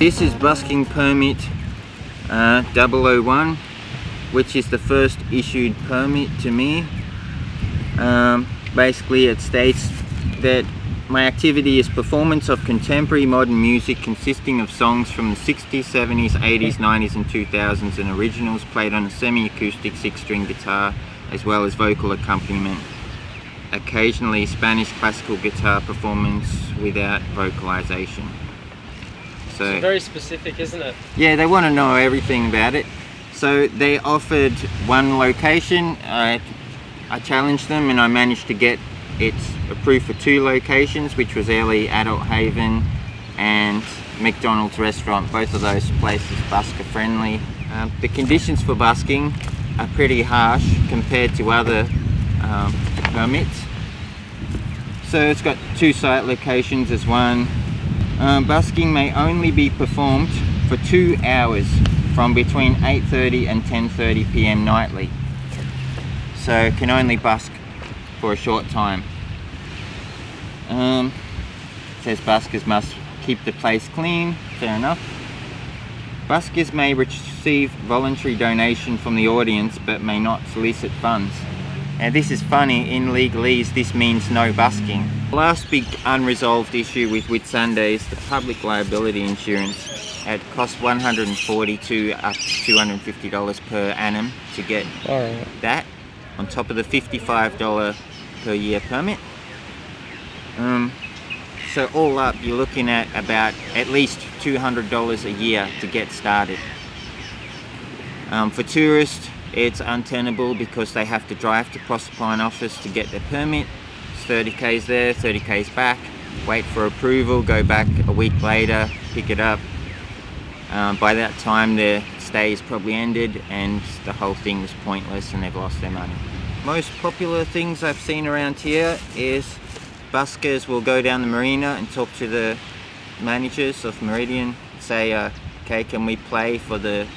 this is busking permit 001, which is the first issued permit to me. Basically it states that my activity is performance of contemporary modern music consisting of songs from the 60s, 70s, 80s, 90s and 2000s and originals played on a semi-acoustic 6-string guitar, as well as vocal accompaniment. Occasionally Spanish classical guitar performance without vocalization. So it's very specific, isn't it? Yeah, they want to know everything about it. So they offered one location. I challenged them and I managed to get it approved for 2 locations, which was Airlie Adult Haven and McDonald's restaurant. Both of those places busker friendly. The conditions for busking are pretty harsh compared to other permits. So it's got 2 site locations as one. Busking may only be performed for 2 hours from between 8:30 and 10:30 p.m. nightly. So can only busk for a short time. It says buskers must keep the place clean. Fair enough. Buskers may receive voluntary donation from the audience but may not solicit funds. Now this is funny, in legalese this means no busking. The last big unresolved issue with Whitsundays, the public liability insurance. It costs $140 to up to $250 per annum to get that, on top of the $55 per year permit. So all up you're looking at about at least $200 a year to get started. For tourists it's untenable because they have to drive to Proserpine office to get their permit. It's 30 k's there, 30 k's back, wait for approval, go back a week later, pick it up. By that time their stay is probably ended and the whole thing was pointless and they've lost their money. Most popular things I've seen around here is buskers will go down the marina and talk to the managers of Meridian, say okay, can we play for the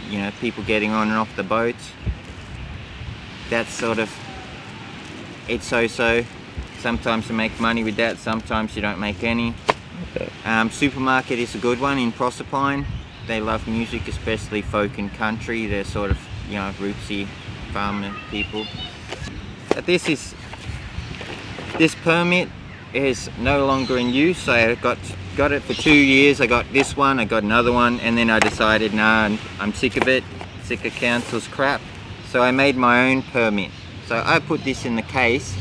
people getting on and off the boats. That's sort of, it's so-so. Sometimes you make money with that, sometimes you don't make any. Okay. Supermarket is a good one in Proserpine. They love music, especially folk and country. They're sort of, rootsy farmer people. But this permit is no longer in use. I got it for 2 years. I got this one, I got another one, and then I decided, nah, I'm sick of it, sick of council's crap. So I made my own permit. So I put this in the case,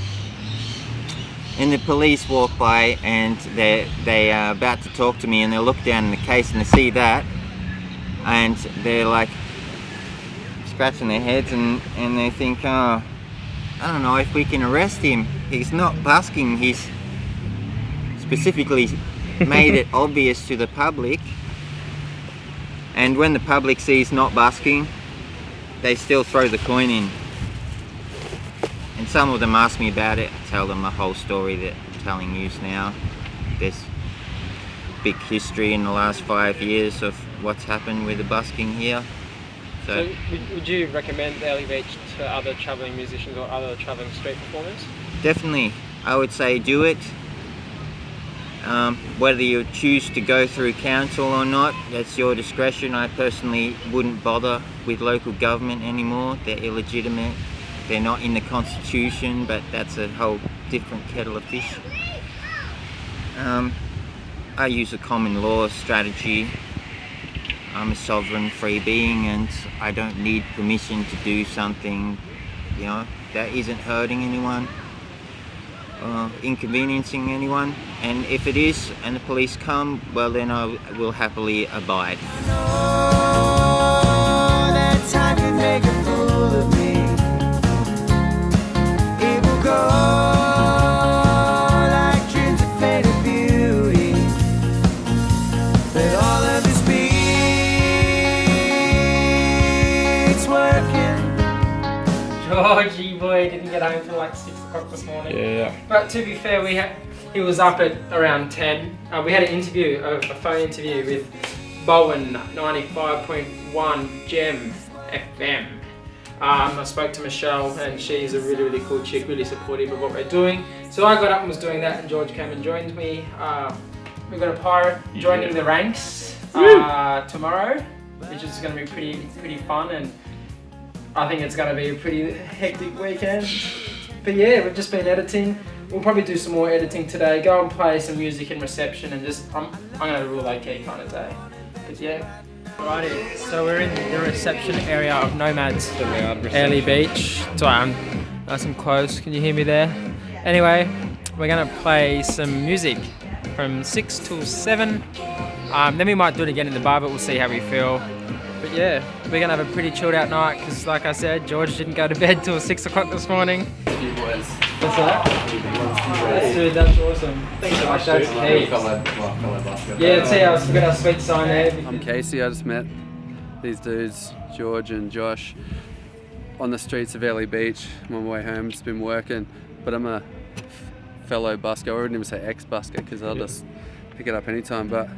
and the police walk by and they are about to talk to me, and they look down in the case and they see that, and they're like scratching their heads and they think, oh, I don't know if we can arrest him. He's not busking. He's specifically made it obvious to the public, and when the public sees not busking, they still throw the coin in. And some of them ask me about it. I tell them the whole story that I'm telling you now. There's big history in the last 5 years of what's happened with the busking here. So would you recommend Airlie Beach to other travelling musicians or other travelling street performers? Definitely, I would say do it. Whether you choose to go through council or not, that's your discretion. I personally wouldn't bother with local government anymore. They're illegitimate. They're not in the constitution, but that's a whole different kettle of fish. I use a common law strategy. I'm a sovereign free being and I don't need permission to do something that isn't hurting anyone, inconveniencing anyone. And if it is and the police come, well then I will happily abide. Georgie boy didn't get home till like 6 o'clock this morning. Yeah. But to be fair, he was up at around 10. We had an interview, a phone interview with Bowen 95.1 Gem FM. I spoke to Michelle and she's a really, really cool chick, really supportive of what we're doing. So I got up and was doing that and George came and joined me. We got a pirate joining the ranks. tomorrow, which is going to be pretty fun, and I think it's going to be a pretty hectic weekend. But yeah, we've just been editing. We'll probably do some more editing today. Go and play some music in reception, and just I'm going to have a real low-key kind of day. But yeah. Alrighty, so we're in the reception area of Nomad's Airlie Beach. Sorry, I'm nice and close. Can you hear me there? Anyway, we're going to play some music from 6 till 7. Then we might do it again in the bar, but we'll see how we feel. But yeah, we're going to have a pretty chilled out night because, like I said, George didn't go to bed till 6 o'clock this morning. What's that? Dude, that's awesome. Thanks so much. That's Tait. Yeah, see, we've got our sweet sign there. I'm Kasey. I just met these dudes, George and Josh, on the streets of Airlie Beach. I'm on my way home, just been working, but I'm a fellow busker. I wouldn't even say ex-busker because I'll just pick it up anytime, but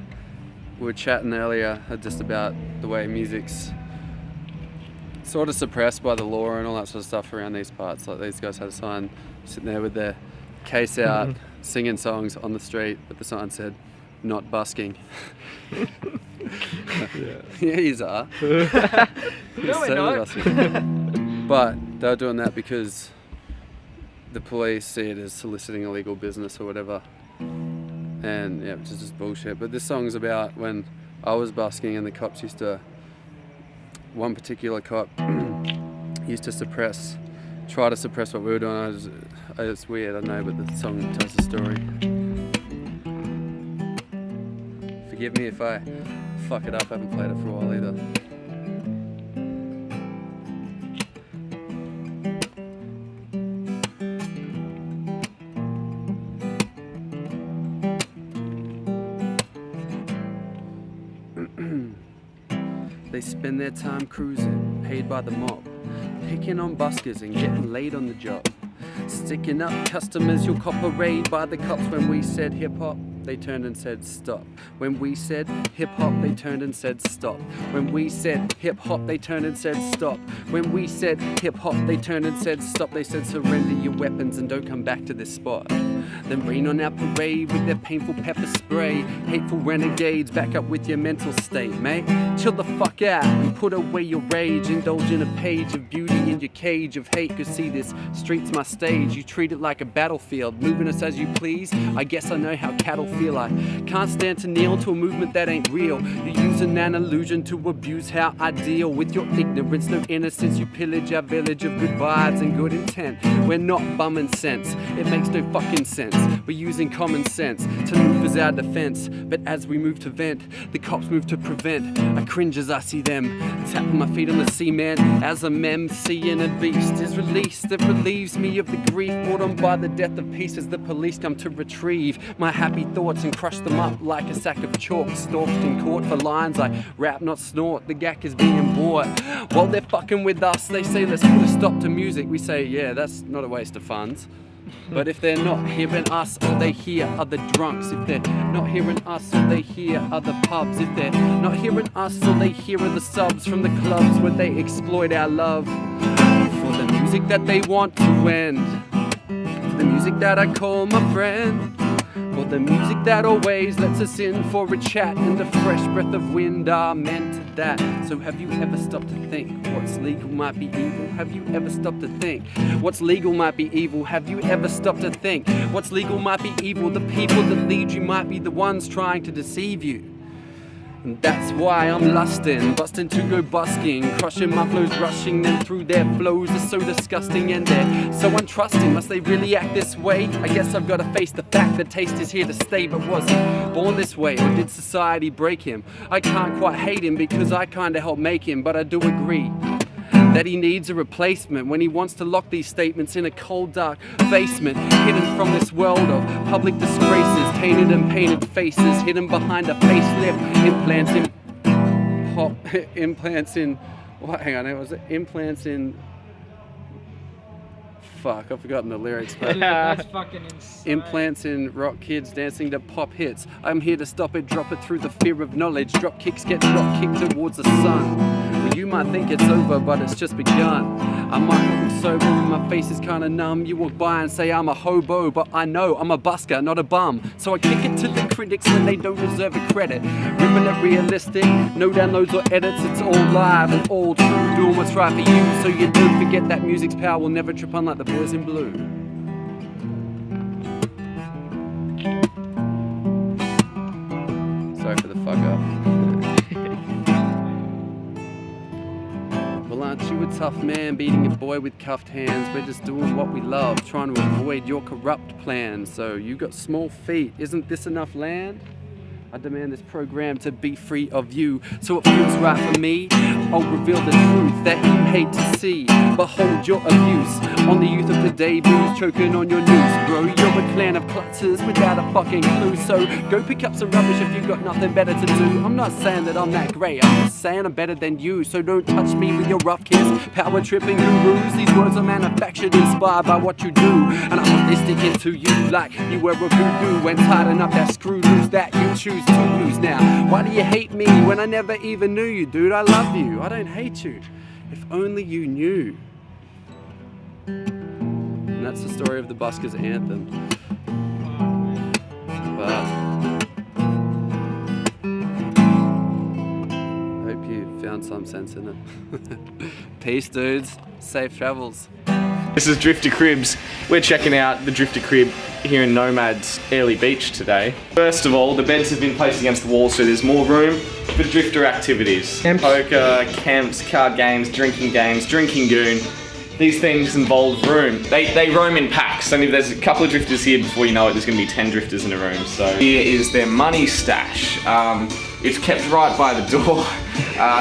we were chatting earlier just about the way music's sort of suppressed by the law and all that sort of stuff around these parts. Like these guys had a sign sitting there with their case out, singing songs on the street, but the sign said, "Not busking." Yeah, yous are. No, we're not. But they're doing that because the police see it as soliciting illegal business or whatever. And yeah, which is just bullshit. But this song's about when I was busking and the cops used to, one particular cop used to try to suppress what we were doing. It's weird, I know, but the song tells the story. Forgive me if I fuck it up, I haven't played it for a while either. They spend their time cruising, paid by the mob, picking on buskers and getting laid on the job. Sticking up customers, you'll cop a raid by the cops. When we said hip-hop, they turned and said stop. When we said hip-hop, they turned and said stop. When we said hip-hop, they turned and said stop. When we said hip-hop, they turned and said stop. They said surrender your weapons and don't come back to this spot. Then rain on our parade with their painful pepper spray. Hateful renegades, back up with your mental state, mate. Chill the fuck out and put away your rage. Indulge in a page of beauty in your cage of hate. Cause see, this street's my stage. You treat it like a battlefield, moving us as you please. I guess I know how cattle feel. I can't stand to kneel to a movement that ain't real. You're using an illusion to abuse how I deal with your ignorance. No innocence, you pillage our village of good vibes and good intent. We're not bumming sense, it makes no fucking sense. We're using common sense to move as our defense. But as we move to vent, the cops move to prevent. I cringe as I see them, tapping my feet on the cement. As a mem, seeing a beast is released that relieves me of the grief brought on by the death of peace as the police come to retrieve my happy thoughts and crush them up like a sack of chalk. Stalked in court for lines I rap, not snort. The gack is being bought while they're fucking with us. They say let's put a stop to music. We say yeah, that's not a waste of funds. But if they're not hearing us, all they hear are the drunks. If they're not hearing us, all they hear are the pubs. If they're not hearing us, all they hear are the subs from the clubs where they exploit our love for the music that they want to end. For the music that I call my friend. For the music that always lets us in for a chat and a fresh breath of wind are meant to that. So have you ever stopped to think what's legal might be evil? Have you ever stopped to think what's legal might be evil? Have you ever stopped to think what's legal might be evil? The people that lead you might be the ones trying to deceive you. And that's why I'm lusting, busting to go busking, crushing my flows, rushing them through their flows are so disgusting and they're so untrusting. Must they really act this way? I guess I've got to face the fact that taste is here to stay. But was he born this way or did society break him? I can't quite hate him because I kinda helped make him, but I do agree that he needs a replacement when he wants to lock these statements in a cold dark basement, hidden from this world of public disgraces, tainted and painted faces, hidden behind a facelift, implants in what, hang on, was it implants in fuck, I've forgotten the lyrics, but that's fucking insane. Implants in rock kids dancing to pop hits. I'm here to stop it, drop it through the fear of knowledge. Drop kicks get drop kicked towards the sun. You might think it's over, but it's just begun. I might look sober when my face is kinda numb. You walk by and say I'm a hobo, but I know I'm a busker, not a bum. So I kick it to the critics when they don't deserve the credit. Ripping it realistic, no downloads or edits. It's all live and all true, doing what's right for you. So you don't forget that music's power will never trip unlike the boys in blue. Sorry for the fuck up. Well, aren't you a tough man, beating a boy with cuffed hands? We're just doing what we love, trying to avoid your corrupt plans. So you got small feet, isn't this enough land? I demand this program to be free of you, so it feels right for me. I'll reveal the truth that you hate to see. Behold your abuse on the youth of the debuts, choking on your noose, bro. You're a clan of klutzers without a fucking clue. So go pick up some rubbish if you've got nothing better to do. I'm not saying that I'm that great, I'm just saying I'm better than you. So don't touch me with your rough kiss, power tripping gurus. These words are manufactured, inspired by what you do, and I want this stick into you like you were a voodoo. And tighten up that screw loose that you choose to use now. Why do you hate me when I never even knew you, dude? I love you, I don't hate you. If only you knew. And that's the story of the Buskers Anthem. But I hope you found some sense in it. Peace, dudes. Safe travels. This is Drifter Cribs. We're checking out the Drifter Crib here in Nomad's Airlie Beach today. First of all, the beds have been placed against the wall so there's more room for drifter activities. Poker, camps, card games, drinking goon. These things involve room. They roam in packs, and if there's a couple of drifters here, before you know it, there's going to be 10 drifters in a room. So here is their money stash. It's kept right by the door,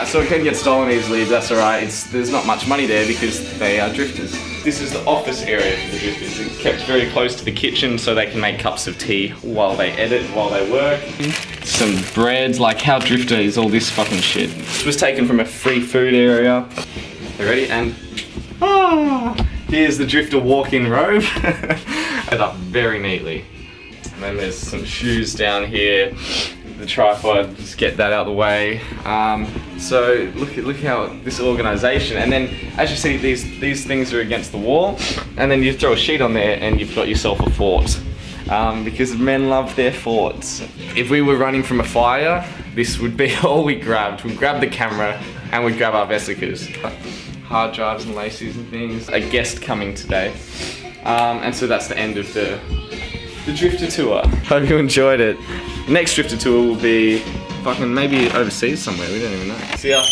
so it can get stolen easily, but that's alright. There's not much money there because they are drifters. This is the office area for the drifters. It's kept very close to the kitchen so they can make cups of tea while they edit, while they work. Some bread, like how drifter is all this fucking shit. This was taken from a free food area. You ready? And here's the drifter walk-in robe. Set up very neatly. And then there's some shoes down here. The tripod, just get that out of the way. So look how this organisation, and then as you see these things are against the wall, and then you throw a sheet on there and you've got yourself a fort. Because men love their forts. If we were running from a fire, this would be all we grabbed. We'd grab the camera and we'd grab our vesicas. Hard drives and laces and things. A guest coming today. And so that's the end of the drifter tour. Hope you enjoyed it. Next drifter tour will be fucking maybe overseas somewhere, we don't even know. See ya.